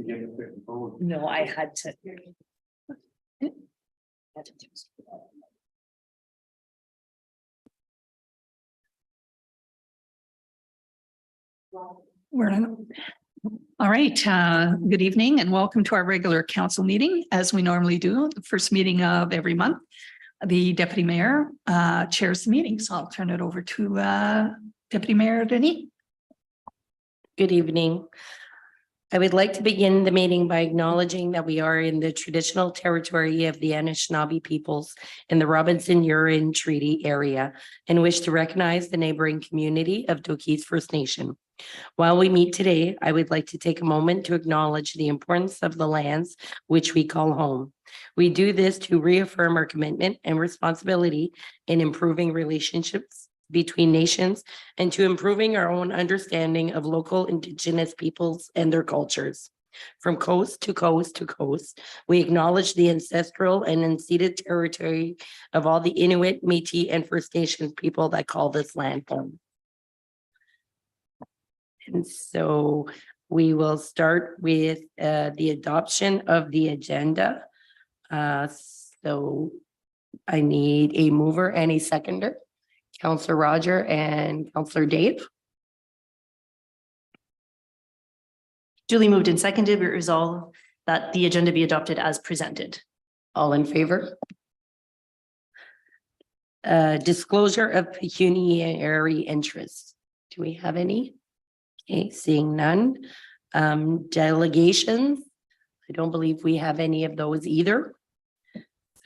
No, I had to. We're on. All right, good evening and welcome to our regular council meeting. As we normally do, the first meeting of every month, the deputy mayor chairs the meeting. So I'll turn it over to Deputy Mayor Denis. Good evening. I would like to begin the meeting by acknowledging that we are in the traditional territory of the Anishinaabe peoples in the Robinson-Urwin Treaty area and wish to recognize the neighboring community of Doki's First Nation. While we meet today, I would like to take a moment to acknowledge the importance of the lands which we call home. We do this to reaffirm our commitment and responsibility in improving relationships between nations and to improving our own understanding of local Indigenous peoples and their cultures. From coast to coast to coast, we acknowledge the ancestral and unceded territory of all the Inuit, Métis, and First Nations people that call this land home. And so we will start with the adoption of the agenda. So I need a mover and a seconder. Councillor Roger and Councillor Dave. Duly moved and seconded, be it resolved that the agenda be adopted as presented. All in favor? Disclosure of pecuniary interests. Do we have any? Okay, seeing none. Delegations. I don't believe we have any of those either.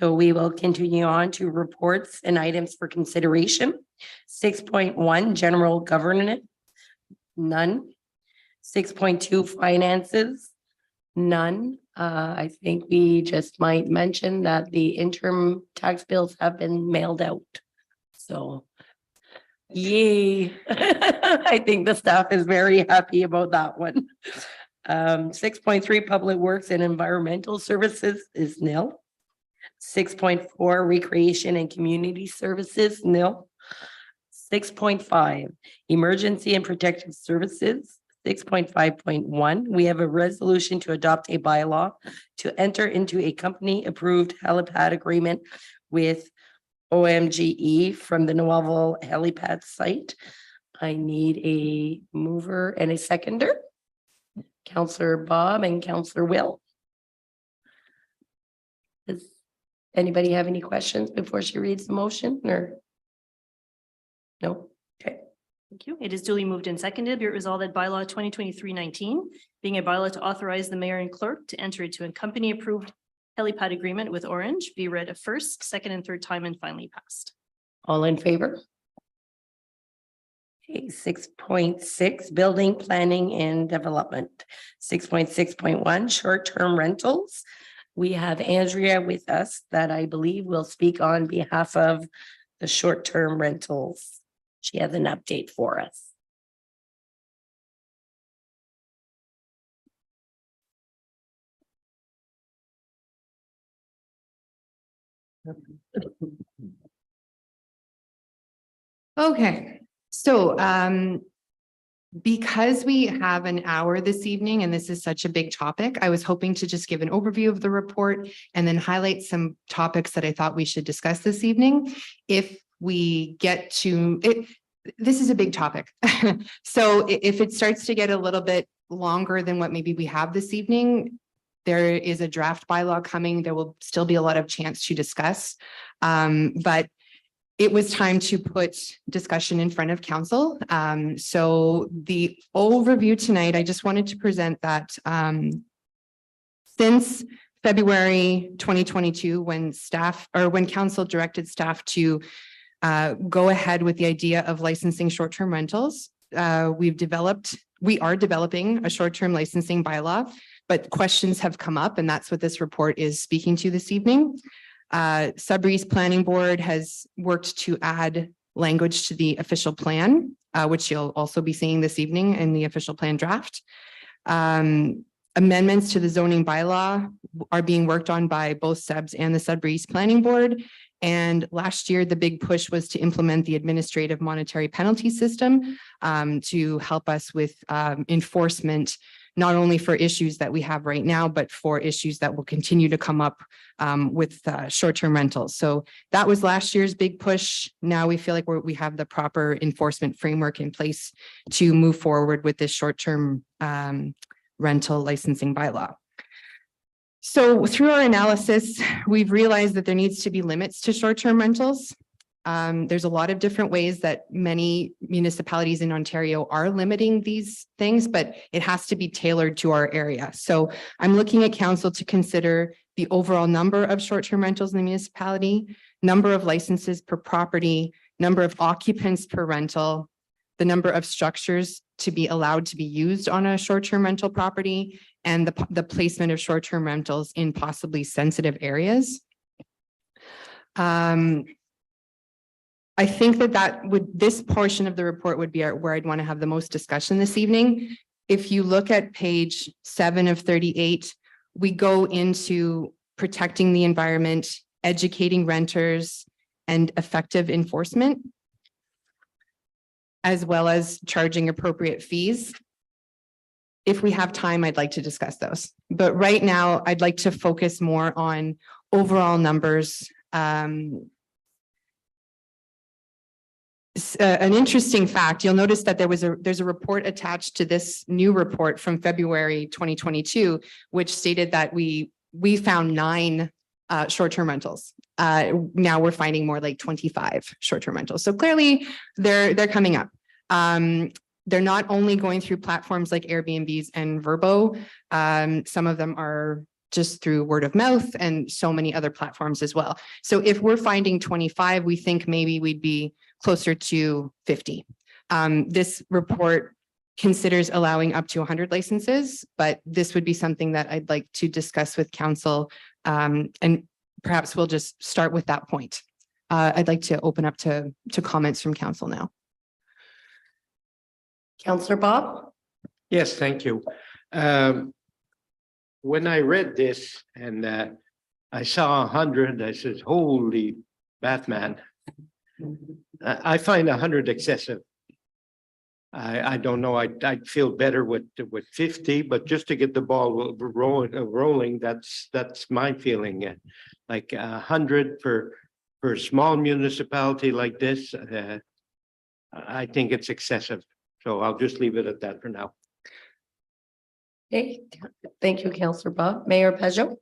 So we will continue on to reports and items for consideration. 6.1, general governance, none. 6.2, finances, none. I think we just might mention that the interim tax bills have been mailed out. So, yay. I think the staff is very happy about that one. 6.3, public works and environmental services is nil. 6.4, recreation and community services, nil. 6.5, emergency and protective services. 6.5.1, we have a resolution to adopt a bylaw to enter into a company approved helipad agreement with OMGE from the Noelville helipad site. I need a mover and a seconder. Councillor Bob and Councillor Will. Does anybody have any questions before she reads the motion or? No? Okay. Thank you. It is duly moved and seconded, be it resolved that bylaw 2023-19, being a bylaw to authorize the mayor and clerk to enter into a company approved helipad agreement with Orange, be read a first, second, and third time and finally passed. All in favor? Okay, 6.6, building, planning and development. 6.6.1, short-term rentals. We have Andrea with us that I believe will speak on behalf of the short-term rentals. She has an update for us. Okay, so because we have an hour this evening and this is such a big topic, I was hoping to just give an overview of the report and then highlight some topics that I thought we should discuss this evening. If we get to it, this is a big topic. So if it starts to get a little bit longer than what maybe we have this evening, there is a draft bylaw coming. There will still be a lot of chance to discuss, but it was time to put discussion in front of council. So the overview tonight, I just wanted to present that since February 2022, when council directed staff to go ahead with the idea of licensing short-term rentals, we are developing a short-term licensing bylaw, but questions have come up, and that's what this report is speaking to this evening. Sudbury's Planning Board has worked to add language to the official plan, which you'll also be seeing this evening in the official plan draft. Amendments to the zoning bylaw are being worked on by both SEBS and the Sudbury's Planning Board. And last year, the big push was to implement the administrative monetary penalty system to help us with enforcement not only for issues that we have right now, but for issues that will continue to come up with short-term rentals. So that was last year's big push. Now we feel like we have the proper enforcement framework in place to move forward with this short-term rental licensing bylaw. So through our analysis, we've realized that there needs to be limits to short-term rentals. There's a lot of different ways that many municipalities in Ontario are limiting these things, but it has to be tailored to our area. So I'm looking at council to consider the overall number of short-term rentals in the municipality, number of licenses per property, number of occupants per rental, the number of structures to be allowed to be used on a short-term rental property, and the placement of short-term rentals in possibly sensitive areas. I think this portion of the report would be where I'd want to have the most discussion this evening. If you look at page 7 of 38, we go into protecting the environment, educating renters, and effective enforcement, as well as charging appropriate fees. If we have time, I'd like to discuss those. But right now, I'd like to focus more on overall numbers. An interesting fact, you'll notice that there's a report attached to this new report from February 2022, which stated that we found 9 short-term rentals. Now we're finding more like 25 short-term rentals. So clearly they're coming up. They're not only going through platforms like Airbnbs and Vrbo. Some of them are just through word of mouth and so many other platforms as well. So if we're finding 25, we think maybe we'd be closer to 50. This report considers allowing up to 100 licenses, but this would be something that I'd like to discuss with council. And perhaps we'll just start with that point. I'd like to open up to comments from council now. Councillor Bob? Yes, thank you. When I read this and I saw 100, I said, holy Batman. I find 100 excessive. I don't know, I'd feel better with 50, but just to get the ball rolling, that's my feeling. Like 100 for a small municipality like this, I think it's excessive. So I'll just leave it at that for now. Okay, thank you, Councillor Bob. Mayor Peugeot?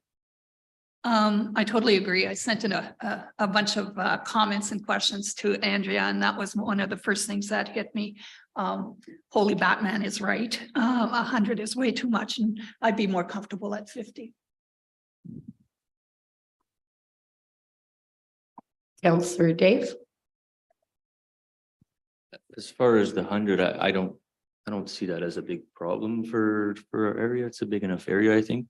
I totally agree. I sent in a bunch of comments and questions to Andrea, and that was one of the first things that hit me. Holy Batman is right. 100 is way too much, and I'd be more comfortable at 50. Councillor Dave? As far as the 100, I don't see that as a big problem for our area. It's a big enough area, I think.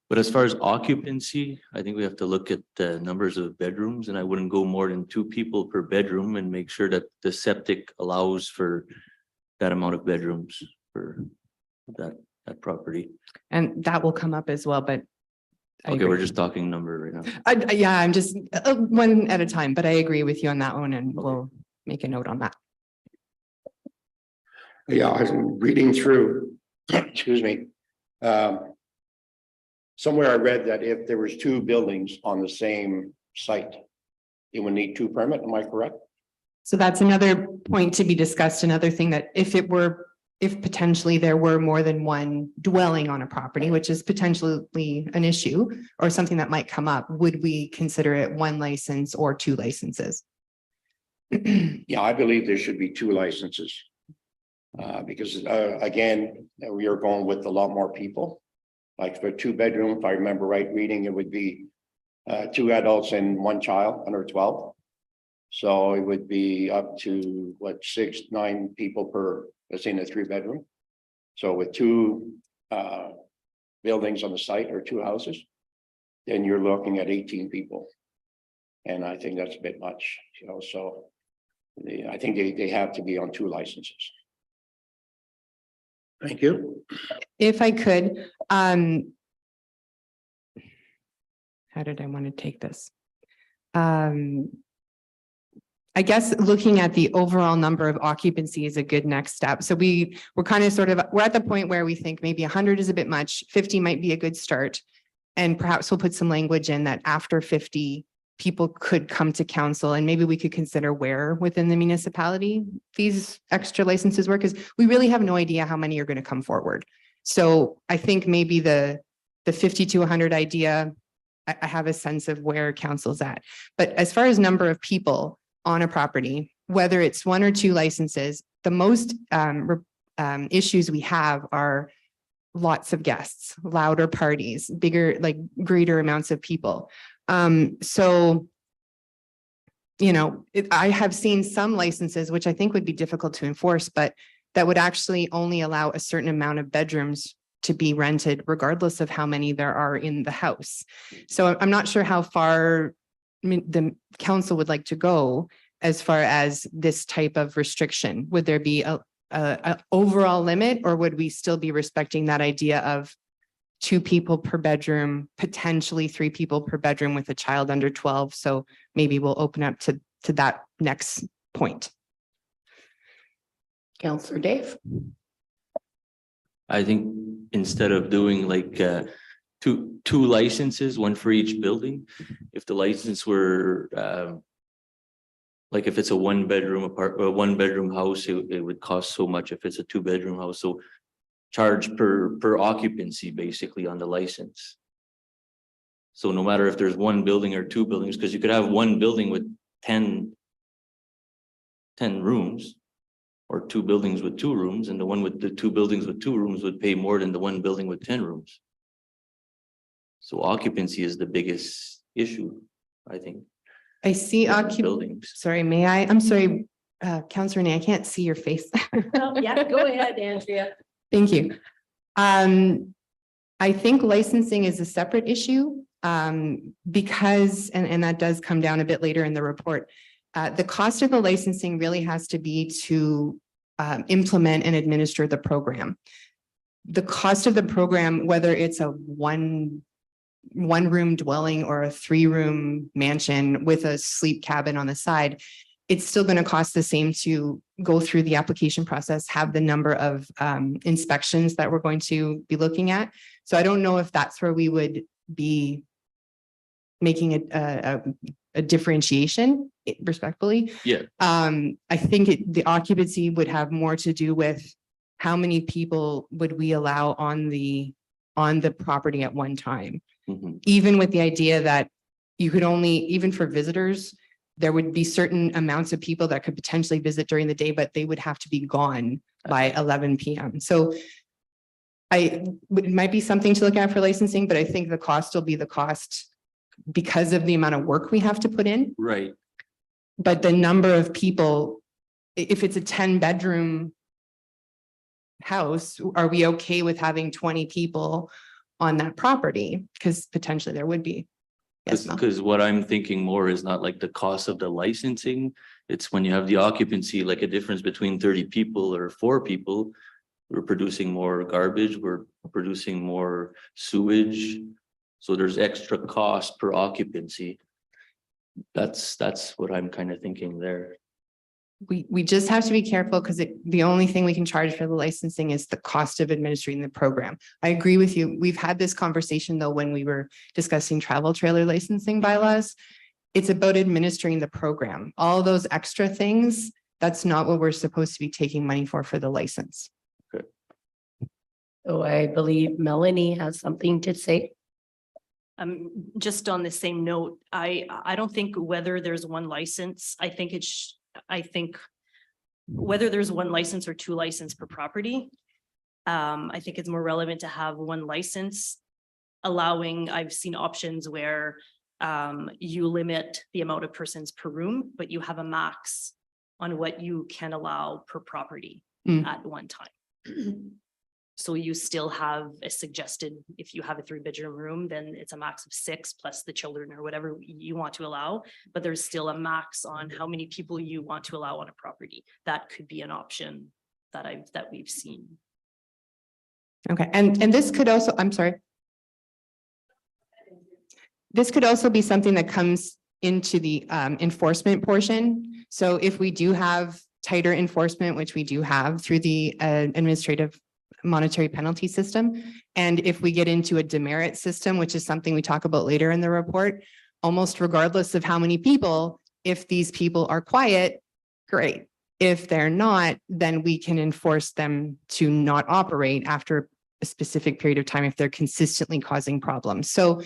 But as far as occupancy, I think we have to look at the numbers of bedrooms, and I wouldn't go more than 2 people per bedroom and make sure that the septic allows for that amount of bedrooms for that property. And that will come up as well, but I Okay, agree. we're just talking number right now. Yeah, I'm just one at a time, but I agree with you on that one, and we'll make a note on that. Yeah, I'm reading through, excuse me. Somewhere I read that if there was 2 buildings on the same site, it would need 2 permit, am I correct? So that's another point to be discussed. Another thing that if potentially there were more than one dwelling on a property, which is potentially an issue or something that might come up, would we consider it 1 license or 2 licenses? Yeah, I believe there should be 2 licenses. Because again, we are going with a lot more people. Like for 2-bedroom, if I remember right, reading, it would be 2 adults and 1 child under 12. So it would be up to what, 6, 9 people per, let's say in a 3-bedroom. So with 2 buildings on the site or 2 houses, then you're looking at 18 people. And I think that's a bit much, you know, so I think they have to be on 2 licenses. Thank you. If I could, how did I want to take this? I I guess looking at the overall number of occupancy is a good next step. So we're kind of we're at the point where we think maybe 100 is a bit much, 50 might be a good start. And perhaps we'll put some language in that after 50, people could come to council and maybe we could consider where within the municipality these extra licenses were, because we really have no idea how many are going to come forward. So I think maybe the 50 to 100 idea, I have a sense of where council's at. But as far as number of people on a property, whether it's 1 or 2 licenses, the most issues we have are lots of guests, louder parties, bigger, like greater amounts of people. So, you know, I have seen some licenses, which I think would be difficult to enforce, but that would actually only allow a certain amount of bedrooms to be rented regardless of how many there are in the house. So I'm not sure how far the council would like to go as far as this type of restriction. Would there be a overall limit, or would we still be respecting that idea of 2 people per bedroom, potentially 3 people per bedroom with a child under 12? So maybe we'll open up to that next point. Counselor Dave? I think instead of doing like two licenses, one for each building, if the license were like if it's a 1-bedroom house, it would cost so much. If it's a 2-bedroom house, so charge per occupancy basically on the license. So no matter if there's 1 building or 2 buildings, because you could have 1 building with 10 rooms, or 2 buildings with 2 rooms, and the one with the 2 buildings with 2 rooms would pay more than the 1 building with 10 rooms. So occupancy is the biggest issue, I think. I see Buildings. Sorry, may I? I'm sorry, Counselor Nay, I can't see your face. Yeah, go ahead, Andrea. Thank you. I think licensing is a separate issue because, and that does come down a bit later in the report. The cost of the licensing really has to be to implement and administer the program. The cost of the program, whether it's a one room dwelling or a 3-room mansion with a sleep cabin on the side, it's still going to cost the same to go through the application process, have the number of inspections that we're going to be looking at. So I don't know if that's where we would be making a differentiation, respectfully. Yeah. I think the occupancy would have more to do with how many people would we allow on the property at one time. Mhm. Even with the idea that you could only, even for visitors, there would be certain amounts of people that could potentially visit during the day, but they would have to be gone by 11 p.m. So it might be something to look at for licensing, but I think the cost will be the cost because of the amount of work we have to put in. Right. But the number of people, if it's a 10-bedroom house, are we okay with having 20 people on that property? Because potentially there would be. Yes, Mel? Because what I'm thinking more is not like the cost of the licensing. It's when you have the occupancy, like a difference between 30 people or 4 people. We're producing more garbage, we're producing more sewage. So there's extra cost per occupancy. That's what I'm kind of thinking there. We just have to be careful because the only thing we can charge for the licensing is the cost of administering the program. I agree with you. We've had this conversation though, when we were discussing travel trailer licensing bylaws. It's about administering the program. All those extra things, that's not what we're supposed to be taking money for the license. So I believe Melanie has something to say. Just on the same note, I don't think whether there's 1 license, I think whether there's 1 license or 2 license per property. I think it's more relevant to have 1 license allowing, I've seen options where you limit the amount of persons per room, but you have a max on what you can allow per property at one time. So you still have a suggested, if you have a 3-bedroom room, then it's a max of 6 plus the children or whatever you want to allow. But there's still a max on how many people you want to allow on a property. That could be an option that we've seen. Okay, and this could also, I'm sorry. This could also be something that comes into the enforcement portion. So if we do have tighter enforcement, which we do have through the administrative monetary penalty system, and if we get into a demerit system, which is something we talk about later in the report, almost regardless of how many people, if these people are quiet, great. If they're not, then we can enforce them to not operate after a specific period of time if they're consistently causing problems. So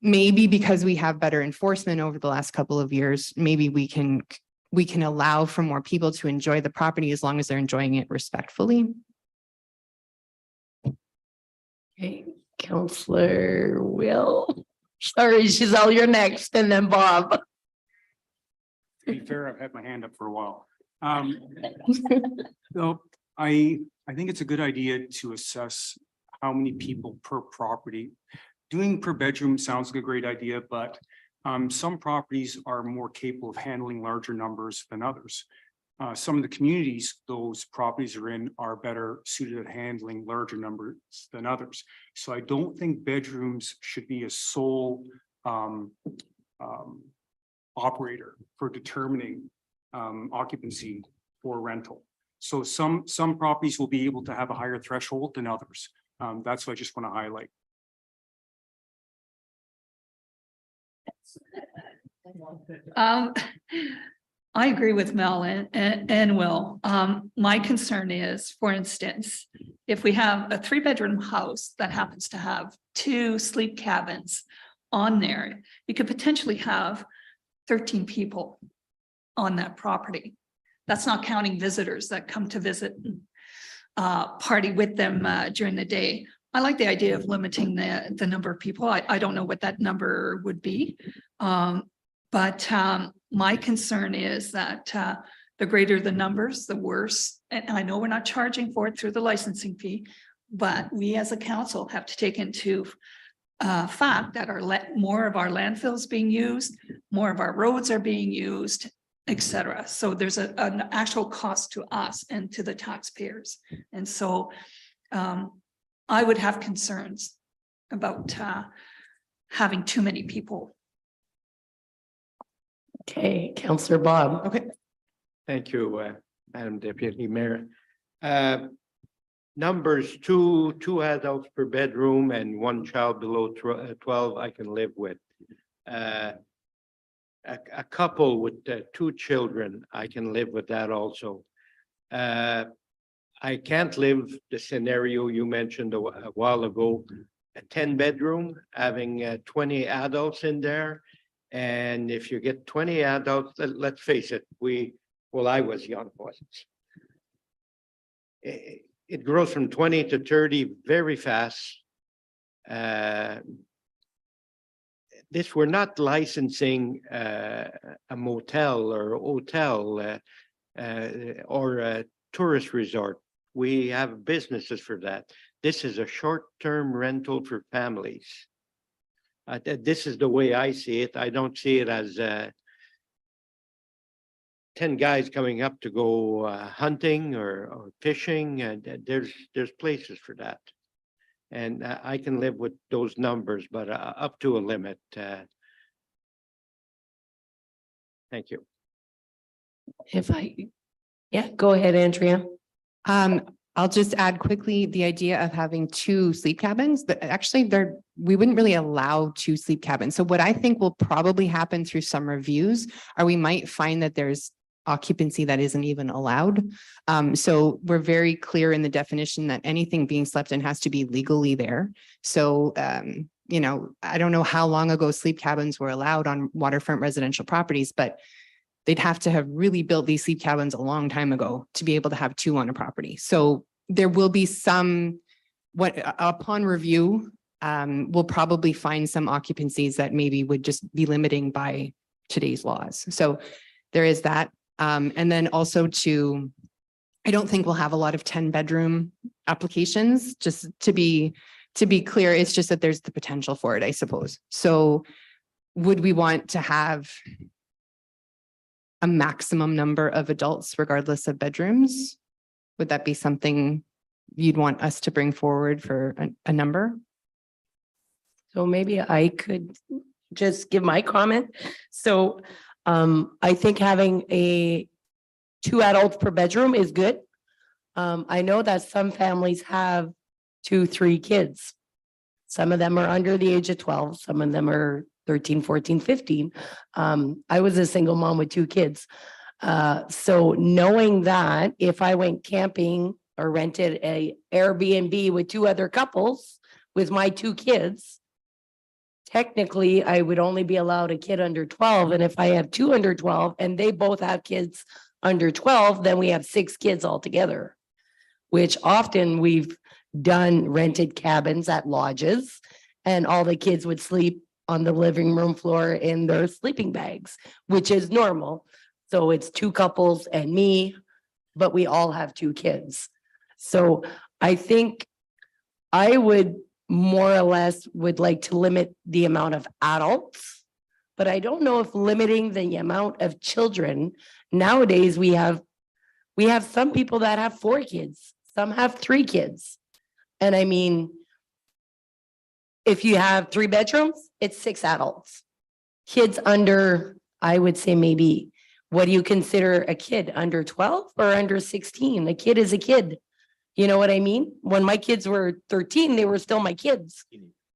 maybe because we have better enforcement over the last couple of years, maybe we can allow for more people to enjoy the property as long as they're enjoying it respectfully. Okay, Counselor Will. Sorry, Giselle, you're next, and then Bob. To be fair, I've had my hand up for a while. So I think it's a good idea to assess how many people per property. Doing per bedroom sounds like a great idea, but some properties are more capable of handling larger numbers than others. Some of the communities those properties are in are better suited at handling larger numbers than others. So I don't think bedrooms should be a sole operator for determining occupancy for rental. So some properties will be able to have a higher threshold than others. That's what I just want to highlight. I agree with Mel and Will. My concern is, for instance, if we have a 3-bedroom house that happens to have 2 sleep cabins on there, you could potentially have 13 people on that property. That's not counting visitors that come to visit, party with them during the day. I like the idea of limiting the number of people. I don't know what that number would be. But my concern is that the greater the numbers, the worse. And I know we're not charging for it through the licensing fee, but we as a council have to take into fact that more of our landfills being used, more of our roads are being used, etc. So there's an actual cost to us and to the taxpayers. And so I would have concerns about having too many people. Okay, Counselor Bob. Okay. Thank you, Madam Deputy Mayor. Numbers two adults per bedroom and 1 child below 12, I can live with. A couple with 2 children, I can live with that also. I can't live the scenario you mentioned a while ago, a 10-bedroom, having 20 adults in there. And if you get 20 adults, let's face it, I was young, wasn't it? It grows from 20 to 30 very fast. We're not licensing a motel or hotel or a tourist resort. We have businesses for that. This is a short-term rental for families. This is the way I see it. I don't see it as 10 guys coming up to go hunting or fishing. There's places for that. And I can live with those numbers, but up to a limit. Thank you. Go ahead, Andrea. I'll just add quickly the idea of having 2 sleep cabins, but actually we wouldn't really allow 2 sleep cabins. So what I think will probably happen through some reviews are we might find that there's occupancy that isn't even allowed. So we're very clear in the definition that anything being slept in has to be legally there. So, I don't know how long ago sleep cabins were allowed on waterfront residential properties, but they'd have to have really built these sleep cabins a long time ago to be able to have 2 on a property. So there will be upon review, we'll probably find some occupancies that maybe would just be limiting by today's laws. So there is that. And then also I don't think we'll have a lot of 10-bedroom applications, just to be clear. It's just that there's the potential for it, I suppose. So would we want to have a maximum number of adults regardless of bedrooms? Would that be something you'd want us to bring forward for a number? So maybe I could just give my comment. So I think having two adults per bedroom is good. I know that some families have 2, 3 kids. Some of them are under the age of 12, some of them are 13, 14, 15. I was a single mom with 2 kids. So knowing that if I went camping or rented a Airbnb with 2 other couples with my 2 kids, technically I would only be allowed a kid under 12. And if I have 2 under 12 and they both have kids under 12, then we have 6 kids altogether, which often we've done rented cabins at lodges and all the kids would sleep on the living room floor in their sleeping bags, which is normal. So it's 2 couples and me, but we all have 2 kids. So I think I would more or less would like to limit the amount of adults, but I don't know if limiting the amount of children. Nowadays, we have some people that have 4 kids, some have 3 kids. And I mean, if you have 3 bedrooms, it's 6 adults. Kids under, I would say maybe, what do you consider a kid, under 12 or under 16? A kid is a kid. You know what I mean? When my kids were 13, they were still my kids.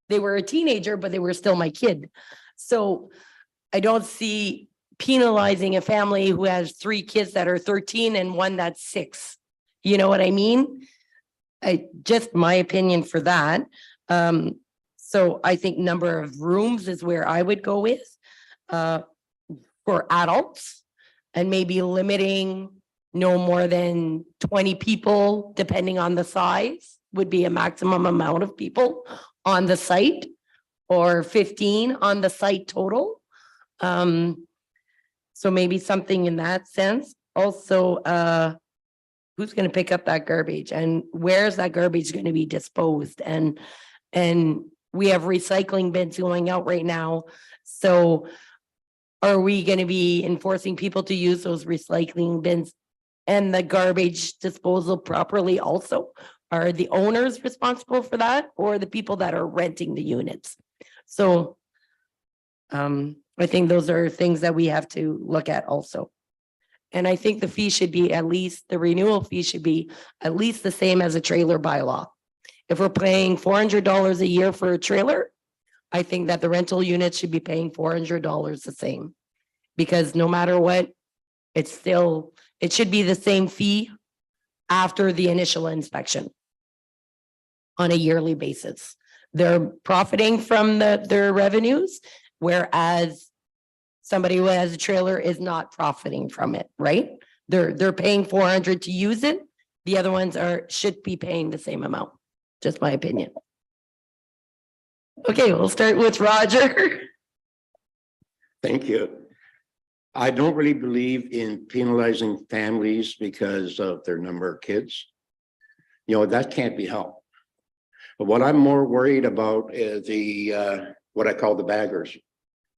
They were a teenager, but they were still my kid. So I don't see penalizing a family who has 3 kids that are 13 and one that's 6. You know what I mean? Just my opinion for that. So I think number of rooms is where I would go with for adults, and maybe limiting no more than 20 people, depending on the size, would be a maximum amount of people on the site, or 15 on the site total. So maybe something in that sense. Also, who's going to pick up that garbage, and where's that garbage going to be disposed? And we have recycling bins going out right now. So are we going to be enforcing people to use those recycling bins and the garbage disposal properly also? Are the owners responsible for that, or the people that are renting the units? So I think those are things that we have to look at also. And I think the fee should be at least, the renewal fee should be at least the same as a trailer bylaw. If we're paying $400 a year for a trailer, I think that the rental unit should be paying $400 the same. Because no matter what, it should be the same fee after the initial inspection on a yearly basis. They're profiting from their revenues, whereas somebody who has a trailer is not profiting from it, right? They're paying $400 to use it. The other ones should be paying the same amount. Just my opinion. Okay, we'll start with Roger. Thank you. I don't really believe in penalizing families because of their number of kids. You know, that can't be helped. But what I'm more worried about is what I call the baggers.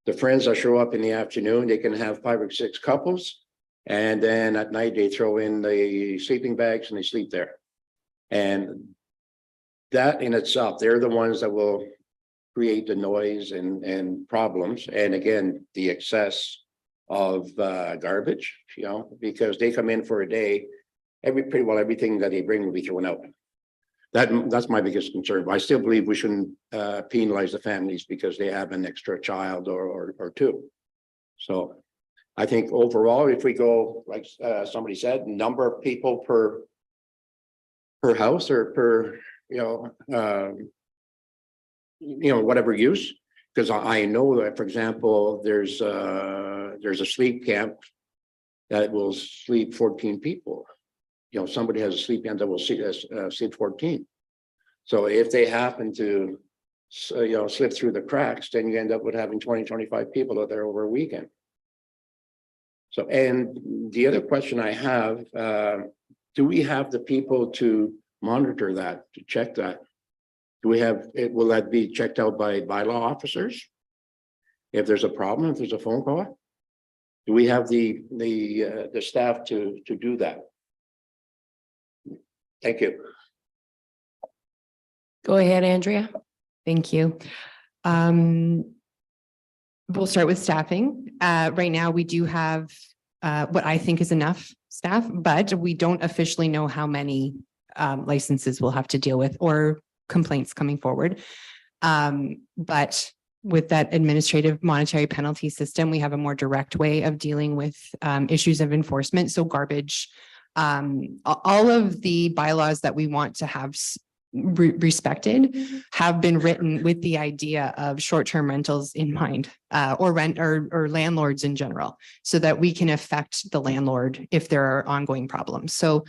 The friends that show up in the afternoon, they can have 5 or 6 couples. And then at night they throw in the sleeping bags and they sleep there. And that in itself, they're the ones that will create the noise and problems. And again, the excess of garbage, you know, because they come in for a day, pretty well everything that they bring will be thrown out. That's my biggest concern. But I still believe we shouldn't penalize the families because they have an extra child or 2. So I think overall, if we go, like somebody said, number of people per house or per, whatever use, because I know that, for example, there's a sleep camp that will sleep 14 people. You know, somebody has a sleep camp that will sleep 14. So if they happen to, slip through the cracks, then you end up with having 20, 25 people out there over a weekend. So, and the other question I have, do we have the people to monitor that, to check that? Do we have it? Will that be checked out by bylaw officers? If there's a problem, if there's a phone call, do we have the staff to do that? Thank you. Go ahead, Andrea. Thank you. We'll start with staffing. Right now, we do have what I think is enough staff, but we don't officially know how many licenses we'll have to deal with or complaints coming forward. But with that administrative monetary penalty system, we have a more direct way of dealing with issues of enforcement. So garbage, all of the bylaws that we want to have respected have been written with the idea of short-term rentals in mind, or landlords in general, so that we can affect the landlord if there are ongoing problems. So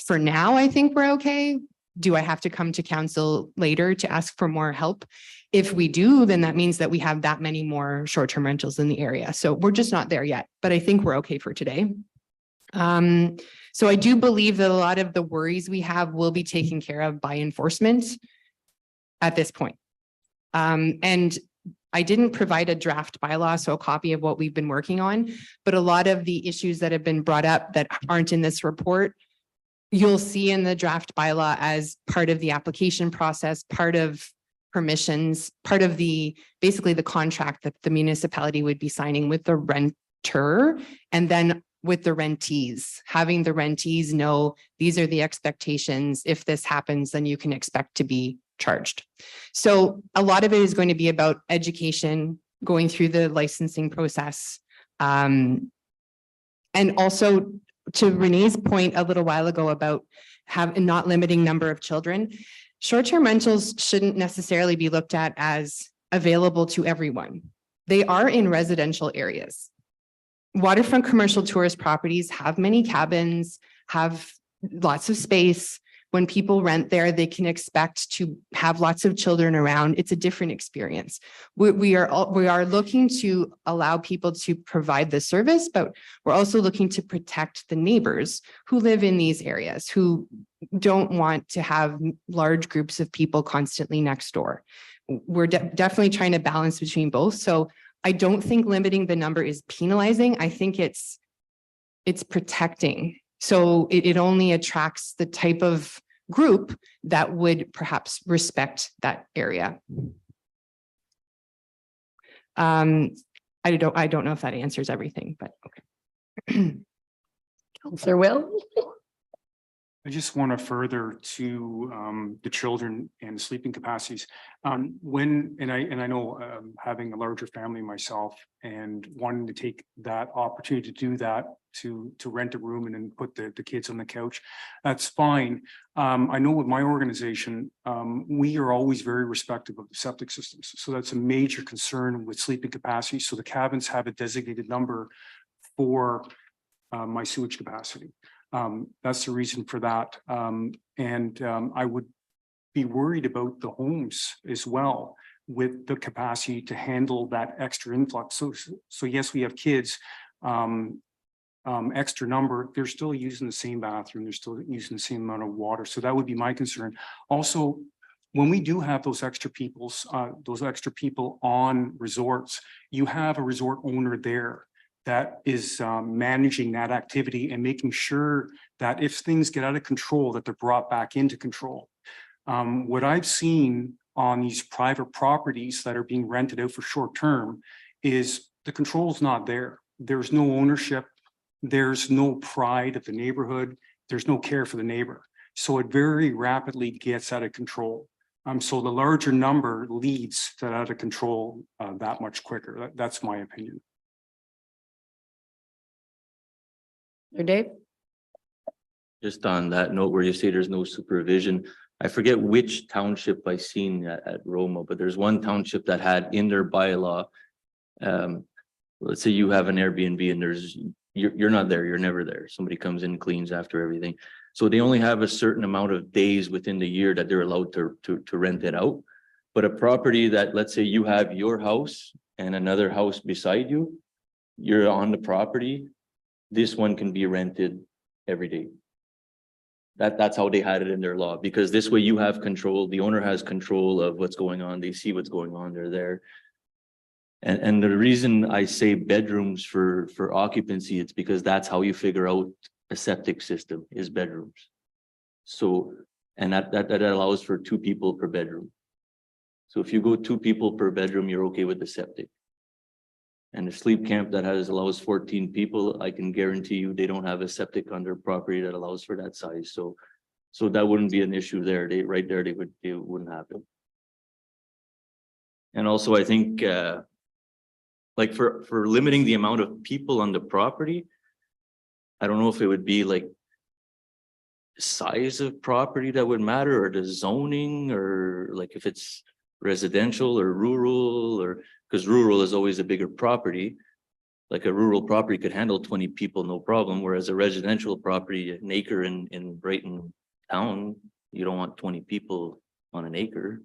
for now, I think we're okay. Do I have to come to council later to ask for more help? If we do, then that means that we have that many more short-term rentals in the area. So we're just not there yet, but I think we're okay for today. So I do believe that a lot of the worries we have will be taken care of by enforcement at this point. And I didn't provide a draft bylaw, so a copy of what we've been working on, but a lot of the issues that have been brought up that aren't in this report, you'll see in the draft bylaw as part of the application process, part of permissions, part of basically the contract that the municipality would be signing with the renter, and then with the rentees, having the rentees know these are the expectations. If this happens, then you can expect to be charged. So a lot of it is going to be about education, going through the licensing process. And also to Renee's point a little while ago about not limiting number of children, short-term rentals shouldn't necessarily be looked at as available to everyone. They are in residential areas. Waterfront commercial tourist properties have many cabins, have lots of space. When people rent there, they can expect to have lots of children around. It's a different experience. We are looking to allow people to provide the service, but we're also looking to protect the neighbors who live in these areas, who don't want to have large groups of people constantly next door. We're definitely trying to balance between both. So I don't think limiting the number is penalizing. I think it's protecting. So it only attracts the type of group that would perhaps respect that area. I don't know if that answers everything, but okay. Counselor Will? I just want to further to the children and sleeping capacities. I know having a larger family myself and wanting to take that opportunity to do that, to rent a room and then put the kids on the couch, that's fine. I know with my organization, we are always very respectful of the septic systems. So that's a major concern with sleeping capacity. So the cabins have a designated number for my sewage capacity. That's the reason for that. I would be worried about the homes as well with the capacity to handle that extra influx. So yes, we have kids, extra number, they're still using the same bathroom, they're still using the same amount of water. So that would be my concern. Also, when we do have those extra people on resorts, you have a resort owner there that is managing that activity and making sure that if things get out of control, that they're brought back into control. What I've seen on these private properties that are being rented out for short term is the control is not there. There's no ownership. There's no pride of the neighborhood. There's no care for the neighbor. So it very rapidly gets out of control. So the larger number leads to out of control that much quicker. That's my opinion. Dave? Just on that note where you say there's no supervision, I forget which township I seen at Roma, but there's one township that had in their bylaw. Let's say you have an Airbnb and you're not there, you're never there. Somebody comes in, cleans after everything. So they only have a certain amount of days within the year that they're allowed to rent it out. But a property that, let's say you have your house and another house beside you, you're on the property, this one can be rented every day. That's how they had it in their law, because this way you have control, the owner has control of what's going on, they see what's going on, they're there. And the reason I say bedrooms for occupancy, it's because that's how you figure out a septic system is bedrooms. So, and that allows for 2 people per bedroom. So if you go 2 people per bedroom, you're okay with the septic. And a sleep camp that allows 14 people, I can guarantee you they don't have a septic on their property that allows for that size. So that wouldn't be an issue there. They, right there, it wouldn't happen. And also, I think, like for limiting the amount of people on the property, I don't know if it would be like size of property that would matter, or the zoning, or like if it's residential or rural, or because rural is always a bigger property. Like a rural property could handle 20 people, no problem, whereas a residential property, an acre in Brighton town, you don't want 20 people on an acre.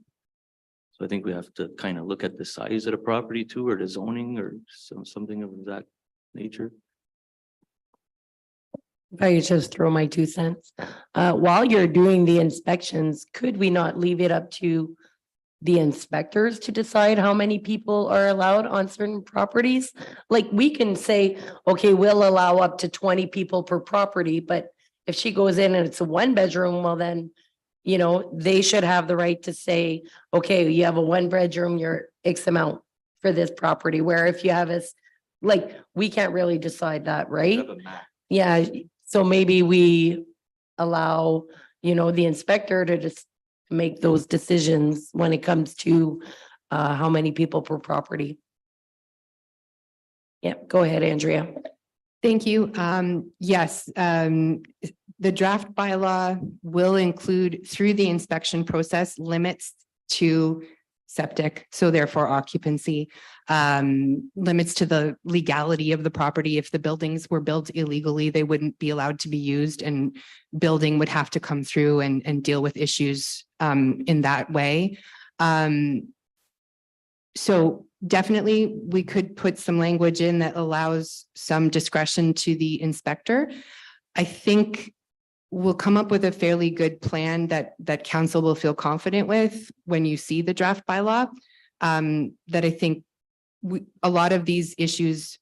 So I think we have to kind of look at the size of the property too, or the zoning, or something of that nature. If I could just throw my 2 cents, while you're doing the inspections, could we not leave it up to the inspectors to decide how many people are allowed on certain properties? Like, we can say, okay, we'll allow up to 20 people per property, but if she goes in and it's a 1-bedroom, well then, you know, they should have the right to say, okay, you have a 1-bedroom, you're X amount for this property, where if you have like, we can't really decide that, right? Yeah, so maybe we allow, you know, the inspector to just make those decisions when it comes to how many people per property. Yeah, go ahead, Andrea. Thank you. Yes, the draft bylaw will include, through the inspection process, limits to septic, so therefore occupancy, limits to the legality of the property. If the buildings were built illegally, they wouldn't be allowed to be used, and building would have to come through and deal with issues in that way. So definitely we could put some language in that allows some discretion to the inspector. I think we'll come up with a fairly good plan that council will feel confident with when you see the draft bylaw. That I think a lot of these issues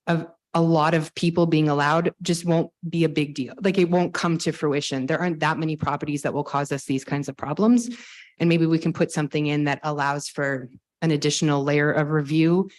of a lot of people being allowed just won't be a big deal. Like, it won't come to fruition. There aren't that many properties that will cause us these kinds of problems. And maybe we can put something in that allows for an additional layer of review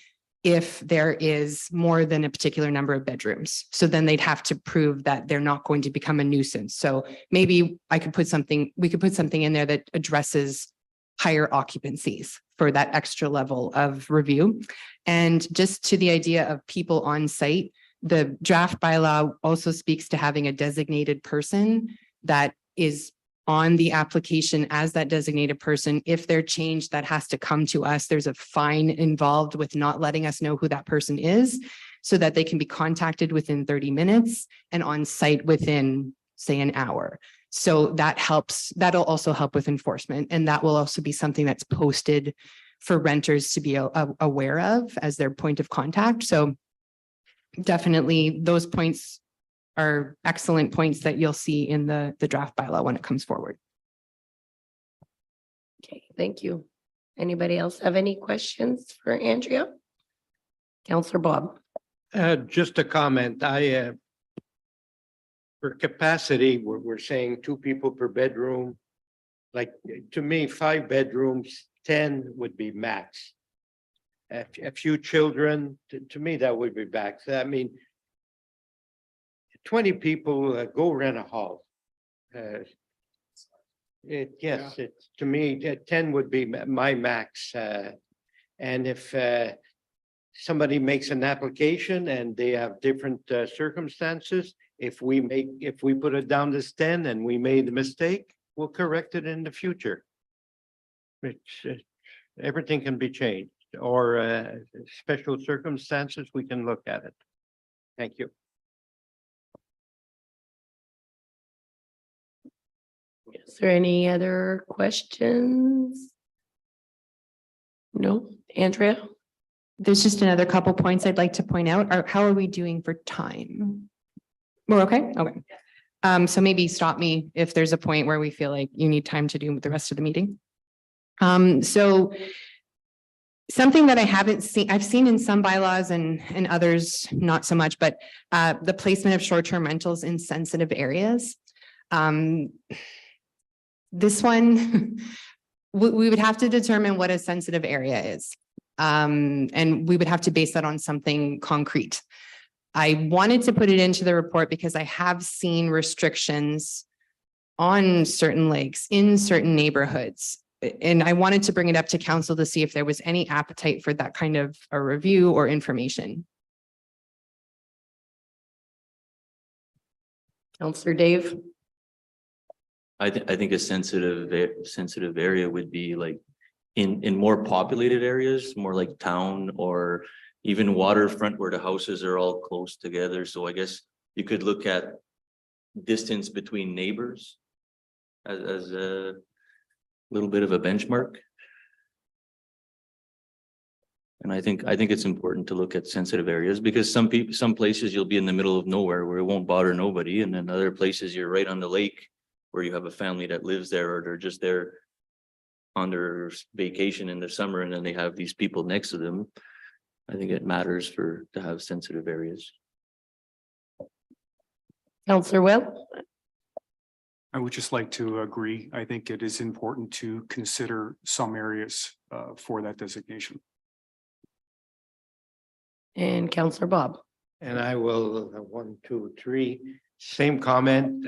if there is more than a particular number of bedrooms. So then they'd have to prove that they're not going to become a nuisance. So maybe we could put something in there that addresses higher occupancies for that extra level of review. And just to the idea of people on site, the draft bylaw also speaks to having a designated person that is on the application as that designated person. If they're changed, that has to come to us. There's a fine involved with not letting us know who that person is, so that they can be contacted within 30 minutes and on site within, say, an hour. So that helps. That'll also help with enforcement. And that will also be something that's posted for renters to be aware of as their point of contact. So definitely those points are excellent points that you'll see in the draft bylaw when it comes forward. Okay, thank you. Anybody else have any questions for Andrea? Counselor Bob. Just a comment, for capacity, we're saying 2 people per bedroom. Like, to me, 5 bedrooms, 10 would be max. A few children, to me, that would be max. I mean, 20 people, go rent a hall. Yes, it's, to me, 10 would be my max. And if somebody makes an application and they have different circumstances, if we put it down as 10 and we made a mistake, we'll correct it in the future. Which everything can be changed, or special circumstances, we can look at it. Thank you. Is there any other questions? No, Andrea? There's just another couple points I'd like to point out. How are we doing for time? We're okay? Okay. So maybe stop me if there's a point where we feel like you need time to do the rest of the meeting. So something that I haven't seen, I've seen in some bylaws and others not so much, but the placement of short-term rentals in sensitive areas. This one, we would have to determine what a sensitive area is. And we would have to base that on something concrete. I wanted to put it into the report because I have seen restrictions on certain lakes in certain neighborhoods. And I wanted to bring it up to council to see if there was any appetite for that kind of a review or information. Counselor Dave? I think a sensitive area would be like in more populated areas, more like town or even waterfront where the houses are all close together. So I guess you could look at distance between neighbors as a little bit of a benchmark. And I think it's important to look at sensitive areas because some places you'll be in the middle of nowhere where it won't bother nobody. And then other places you're right on the lake where you have a family that lives there or they're just there on their vacation in the summer and then they have these people next to them. I think it matters to have sensitive areas. Counselor Will? I would just like to agree. I think it is important to consider some areas for that designation. And Counselor Bob? And I will, 1, 2, 3, same comment.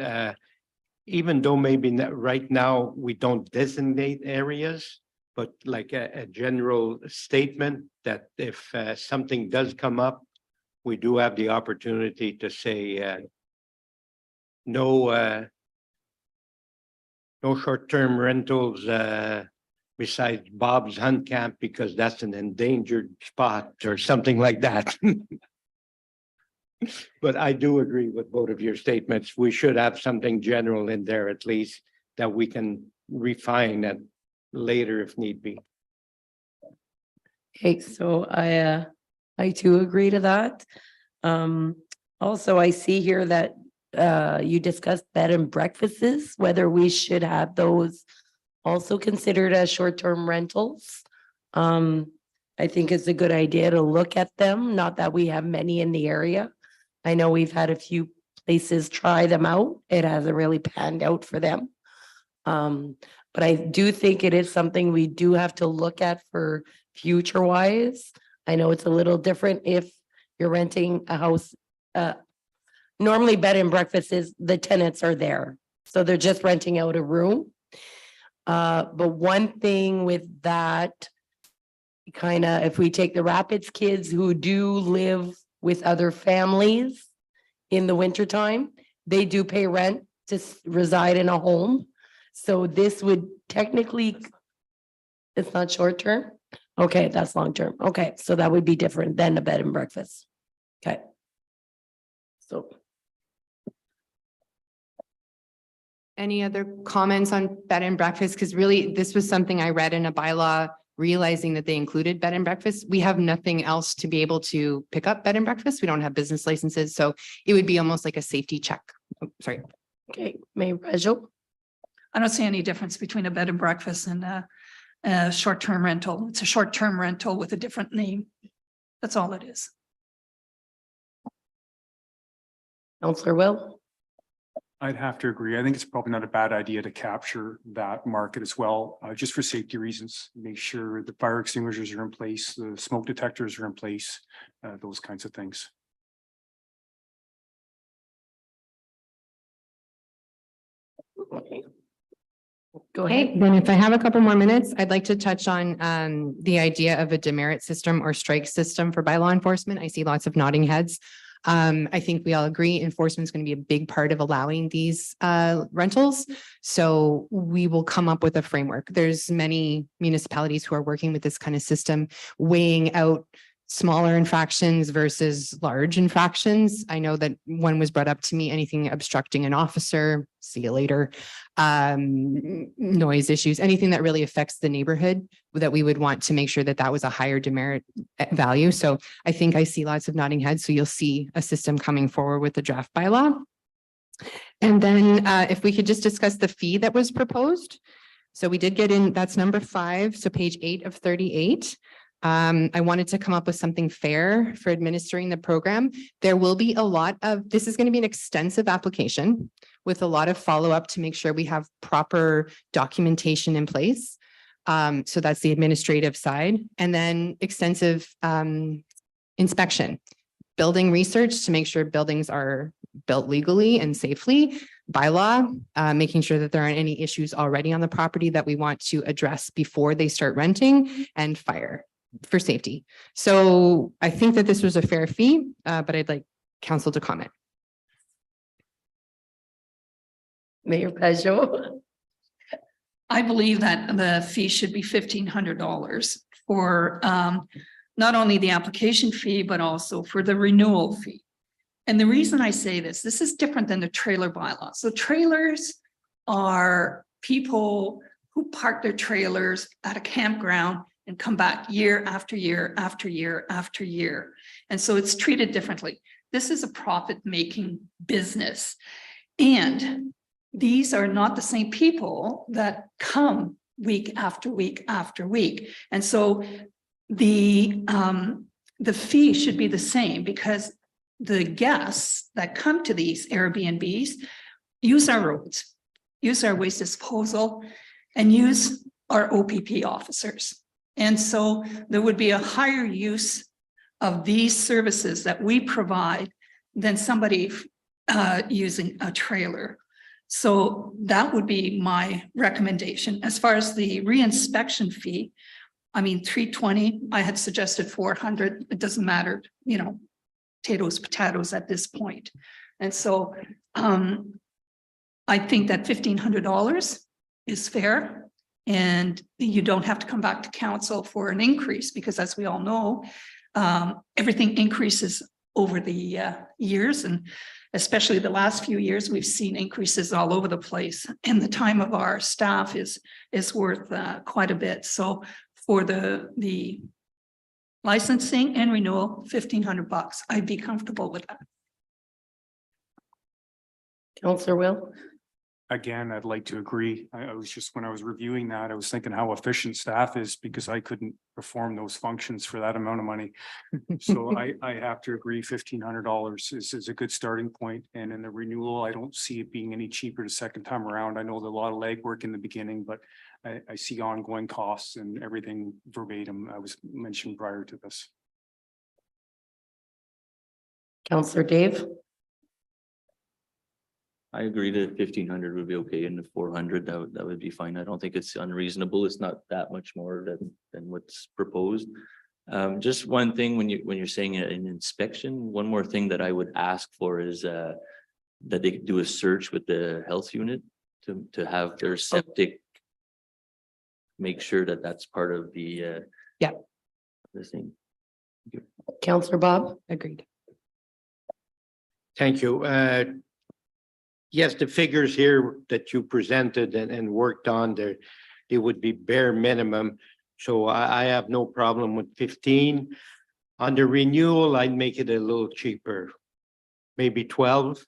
Even though maybe not right now we don't designate areas, but like a general statement that if something does come up, we do have the opportunity to say no short-term rentals besides Bob's Hunt Camp because that's an endangered spot or something like that. But I do agree with both of your statements. We should have something general in there at least that we can refine that later if need be. Okay, so I too agree to that. Also, I see here that you discussed bed and breakfasts, whether we should have those also considered as short-term rentals. I think it's a good idea to look at them, not that we have many in the area. I know we've had a few places try them out. It hasn't really panned out for them. But I do think it is something we do have to look at for future wise. I know it's a little different if you're renting a house. Normally bed and breakfast is the tenants are there. So they're just renting out a room. But one thing with that, kind of, if we take the Rapids kids who do live with other families in the wintertime, they do pay rent to reside in a home. So this would technically, it's not short term. Okay, that's long term. Okay, so that would be different than a bed and breakfast. Okay. So. Any other comments on bed and breakfast? Because really, this was something I read in a bylaw, realizing that they included bed and breakfast. We have nothing else to be able to pick up bed and breakfast. We don't have business licenses. So it would be almost like a safety check. Oh, sorry. Okay, Mayor Rajal. I don't see any difference between a bed and breakfast and a short-term rental. It's a short-term rental with a different name. That's all it is. Counselor Will. I'd have to agree. I think it's probably not a bad idea to capture that market as well, just for safety reasons. Make sure the fire extinguishers are in place, the smoke detectors are in place, those kinds of things. Okay. Go Okay, ahead. then if I have a couple more minutes, I'd like to touch on the idea of a demerit system or strike system for bylaw enforcement. I see lots of nodding heads. I think we all agree enforcement is going to be a big part of allowing these rentals. So we will come up with a framework. There's many municipalities who are working with this kind of system, weighing out smaller infractions versus large infractions. I know that one was brought up to me, anything obstructing an officer, see you later, noise issues, anything that really affects the neighborhood, that we would want to make sure that that was a higher demerit value. So I think I see lots of nodding heads. So you'll see a system coming forward with the draft bylaw. And then if we could just discuss the fee that was proposed. So we did get in, that's number 5. So page 8 of 38. I wanted to come up with something fair for administering the program. There will be a lot of, this is going to be an extensive application with a lot of follow-up to make sure we have proper documentation in place. So that's the administrative side. And then extensive inspection, building research to make sure buildings are built legally and safely, bylaw, making sure that there aren't any issues already on the property that we want to address before they start renting, and fire for safety. So I think that this was a fair fee, but I'd like council to comment. Mayor Pajot. I believe that the fee should be $1,500 for not only the application fee, but also for the renewal fee. And the reason I say this is different than the trailer bylaw. So trailers are people who park their trailers at a campground and come back year after year after year after year. And so it's treated differently. This is a profit-making business. And these are not the same people that come week after week after week. And so the fee should be the same, because the guests that come to these Airbnbs use our roads, use our waste disposal, and use our OPP officers. And so there would be a higher use of these services that we provide than somebody using a trailer. So that would be my recommendation. As far as the reinspection fee, I mean, $320, I had suggested $400. It doesn't matter, you know, potatoes at this point. And so I think that $1,500 is fair, and you don't have to come back to council for an increase, because as we all know, everything increases over the years, and especially the last few years, we've seen increases all over the place, and the time of our staff is worth quite a bit. So for the licensing and renewal, $1,500, I'd be comfortable with that. Counselor Will. Again, I'd like to agree. I was just, when I was reviewing that, I was thinking how efficient staff is, because I couldn't perform those functions for that amount of money. So I have to agree, $1,500 is a good starting point. And in the renewal, I don't see it being any cheaper the second time around. I know there's a lot of legwork in the beginning, but I see ongoing costs and everything verbatim I was mentioned prior to this. Counselor Dave. I agree that 1,500 would be okay, and the 400, that would be fine. I don't think it's unreasonable. It's not that much more than what's proposed. Just one thing, when you're saying an inspection, one more thing that I would ask for is that they do a search with the health unit to have their septic, make sure that that's part of the the thing. Counselor Bob. Agreed. Thank you. Yes, the figures here that you presented and worked on there, it would be bare minimum. So I have no problem with 15. On the renewal, I'd make it a little cheaper, maybe 12.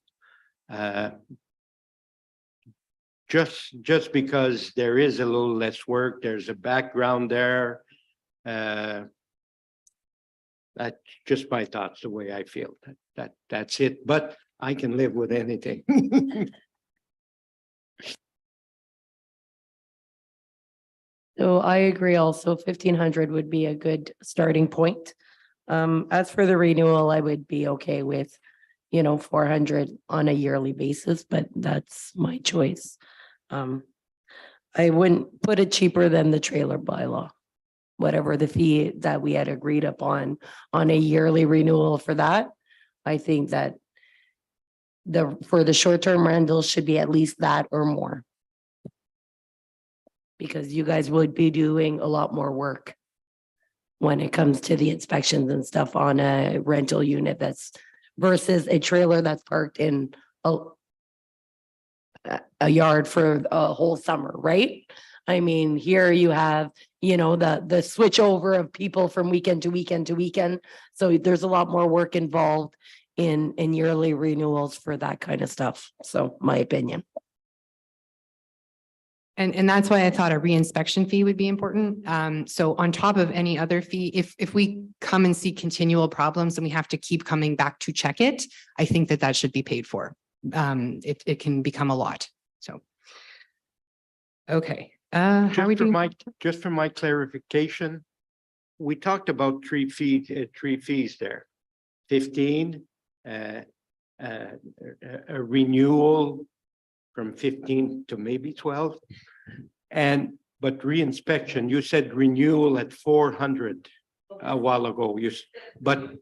Just because there is a little less work, there's a background there. That's just my thoughts, the way I feel. That's it. But I can live with anything. So I agree also, 1,500 would be a good starting point. As for the renewal, I would be okay with, 400 on a yearly basis, but that's my choice. I wouldn't put it cheaper than the trailer bylaw. Whatever the fee that we had agreed upon on a yearly renewal for that, I think that for the short-term rentals should be at least that or more. Because you guys would be doing a lot more work when it comes to the inspections and stuff on a rental unit that's versus a trailer that's parked in a yard for a whole summer, right? I mean, here you have, the switch over of people from weekend to weekend to weekend. So there's a lot more work involved in yearly renewals for that kind of stuff. So my opinion. And that's why I thought a reinspection fee would be important. So on top of any other fee, if we come and see continual problems and we have to keep coming back to check it, I think that should be paid for. It can become a lot. So. Okay, How are we doing? Just for my clarification, we talked about three fees there. 15, a renewal from 15 to maybe 12. But re-inspection, you said renewal at 400 a while ago, but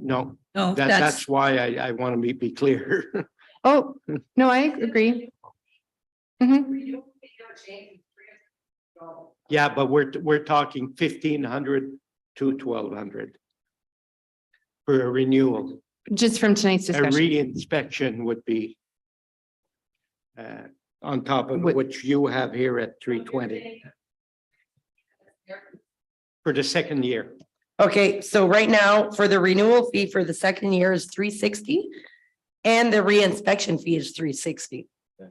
no, No, that's why I want to be clear. Oh, no, I agree. Mhm. Yeah, but we're talking 1,500 to 1,200 for a renewal. Just from tonight's A discussion. re-inspection would be on top of Would- what you have here at 320 for the second year. Okay, so right now for the renewal fee for the second year is $360 and the re-inspection fee is $360.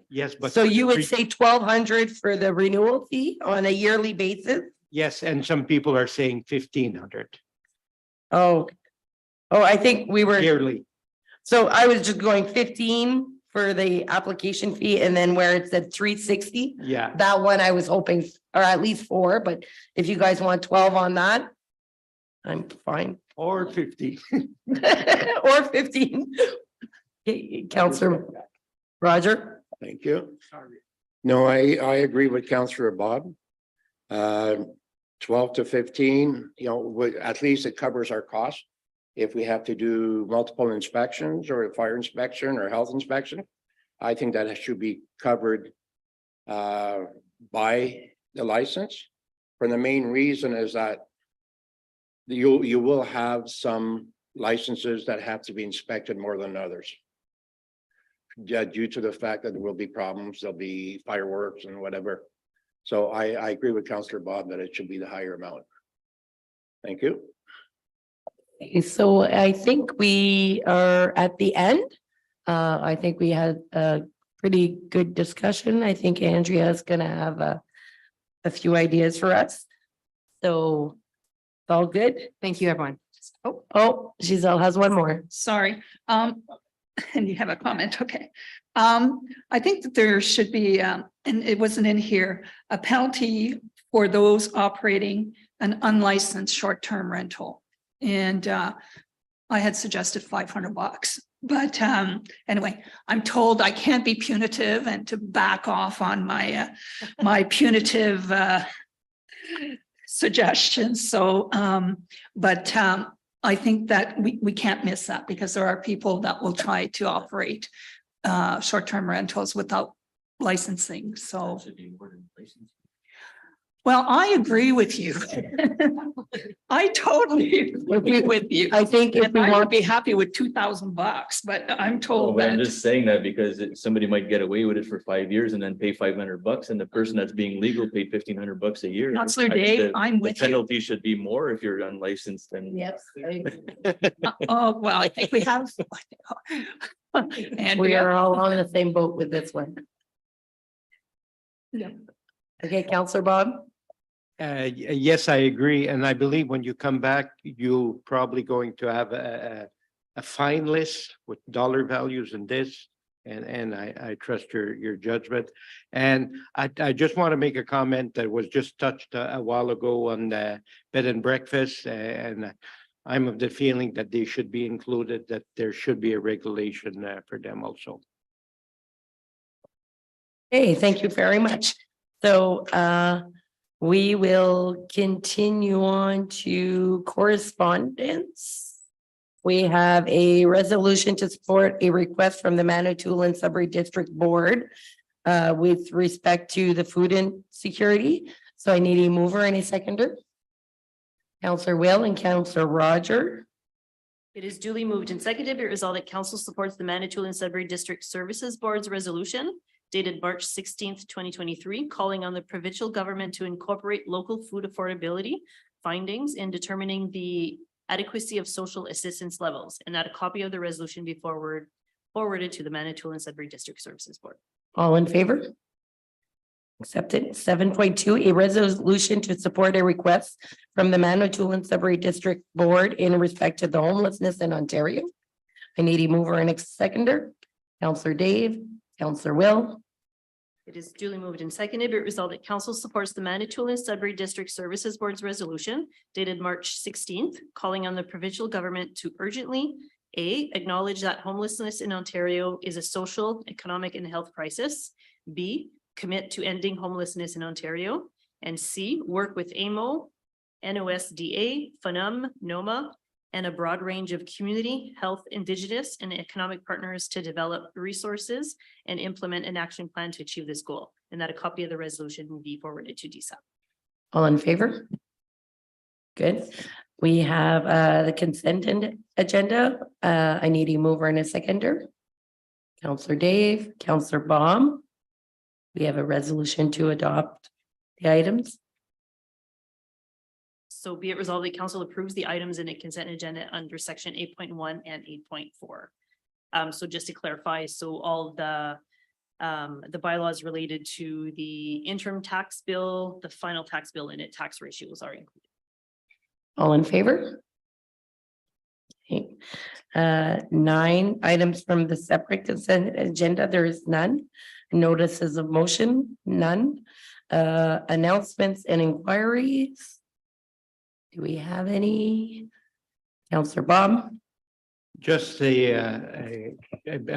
Yes, but. So you would say $1,200 for the renewal fee on a yearly basis? Yes, and some people are saying 1,500 Oh, I think we were, yearly. so I was just going 15 for the application fee and then where it said $360. Yeah, That one I was hoping, or at least 4, but if you guys want 12 on that, I'm fine. or 50. Or 15. Okay, Counselor Roger? Thank you. No, I agree with Councillor Bob. 12 to 15, at least it covers our cost. If we have to do multiple inspections or a fire inspection or health inspection, I think that should be covered by the license. For the main reason is that you will have some licenses that have to be inspected more than others. Yeah, due to the fact that there will be problems, there'll be fireworks and whatever. So I agree with Councillor Bob that it should be the higher amount. Thank you. So I think we are at the end. I think we had a pretty good discussion. I think Andrea is gonna have a few ideas for us. So it's all good. Thank you, everyone. Oh, Giselle has one more. Sorry, and you have a comment, okay. I think that there should be, and it wasn't in here, a penalty for those operating an unlicensed short-term rental. And I had suggested $500, but anyway, I'm told I can't be punitive and to back off on my my punitive suggestions. So, but I think that we can't miss that because there are people that will try to operate short-term rentals without licensing. So, well, I agree with you. I totally agree with you. I think if And we I would want, be happy with $2,000, but I'm told Well, I'm that. just saying that because somebody might get away with it for 5 years and then pay $500 and the person that's being legal paid $1,500 a year. Counselor I think Dave, the- I'm The with you. penalty should be more if you're unlicensed and. yes, Oh, well, I think we have. we Andrea, are all on the same boat with this one. Yeah. Okay, Counselor Bob? Yes, I agree. And I believe when you come back, you're probably going to have a fine list with dollar values and this. And I trust your judgment. And I just want to make a comment that was just touched a while ago on the bed and breakfast. And I'm of the feeling that they should be included, that there should be a regulation for them also. Hey, thank you very much. So we will continue on to correspondence. We have a resolution to support a request from the Manitoulin Sudbury District Board with respect to the food insecurity. So I need a mover and a seconder. Counselor Will and Counselor Roger. It is duly moved and seconded. Be it resolved that council supports the Manitoulin Sudbury District Services Board's resolution dated March 16th, 2023, calling on the provincial government to incorporate local food affordability findings in determining the adequacy of social assistance levels, and that a copy of the resolution be forwarded to the Manitoulin Sudbury District Services Board. All in favor? Accepted. 7.2, a resolution to support a request from the Manitoulin Sudbury District Board in respect to the homelessness in Ontario. I need a mover and a seconder. Counselor Dave, Counselor Will, It is duly moved and seconded. Be it resolved that council supports the Manitoulin Sudbury District Services Board's resolution dated March 16th, calling on the provincial government to urgently A, acknowledge that homelessness in Ontario is a social, economic, and health crisis. B, commit to ending homelessness in Ontario. And C, work with AMO, NOSDA, FUNUM, NOMA, and a broad range of community, health, Indigenous, and economic partners to develop resources and implement an action plan to achieve this goal. And that a copy of the resolution will be forwarded to DSAP. all in favor? Good. We have the consent agenda. I need a mover and a seconder. Counselor Dave, Counselor Baum. We have a resolution to adopt the items. So be it resolved that council approves the items in a consent agenda under section 8.1 and 8.4. So just to clarify, so all the bylaws related to the interim tax bill, the final tax bill, and tax ratios are included. All in favor? Okay. 9 items from the separate consent agenda. There is none. Notices of motion, none. Announcements and inquiries. Do we have any? Counselor Bob? Just a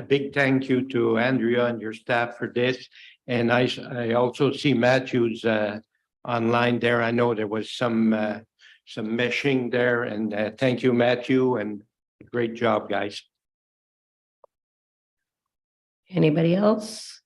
big thank you to Andrea and your staff for this. And I also see Matthew's online there. I know there was some meshing there, and thank you, Matthew, and great job, guys. Anybody else?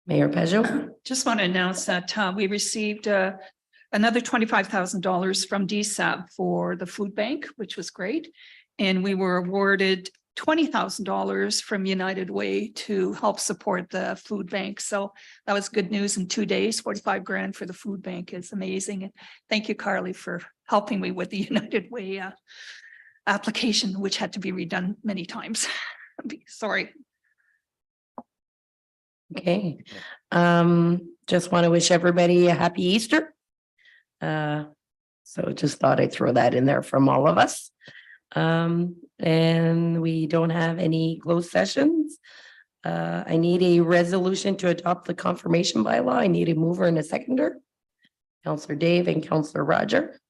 Mayor Pejot? Just want to announce that we received another $25,000 from DSAP for the food bank, which was great. And we were awarded $20,000 from United Way to help support the food bank. So that was good news in 2 days. 45 grand for the food bank is amazing. And thank you, Carly, for helping me with the United Way application, which had to be redone many times. Sorry. Okay. Just want to wish everybody a happy Easter. So just thought I'd throw that in there from all of us. And we don't have any closed sessions. I need a resolution to adopt the confirmation bylaw. I need a mover and a seconder. Counselor Dave and Counselor Roger.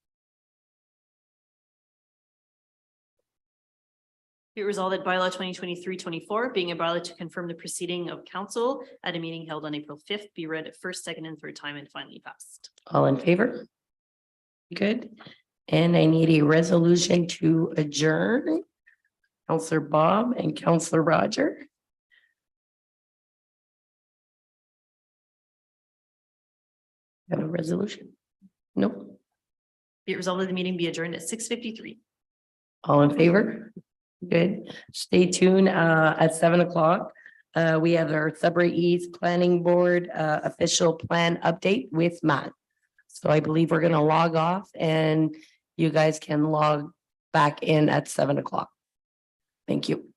Be it resolved that bylaw 2023-24, being a bylaw to confirm the proceeding of council at a meeting held on April 5th, be read at first, second, and third time and finally passed. All in favor? Good. And I need a resolution to adjourn. Counselor Bob and Counselor Roger. Have a resolution? Nope. Be it resolved that the meeting be adjourned at 6:53. All in favor? Good. Stay tuned at 7 o'clock. We have our Sudbury East Planning Board official plan update with Matt. So I believe we're gonna log off and you guys can log back in at 7 o'clock. Thank you.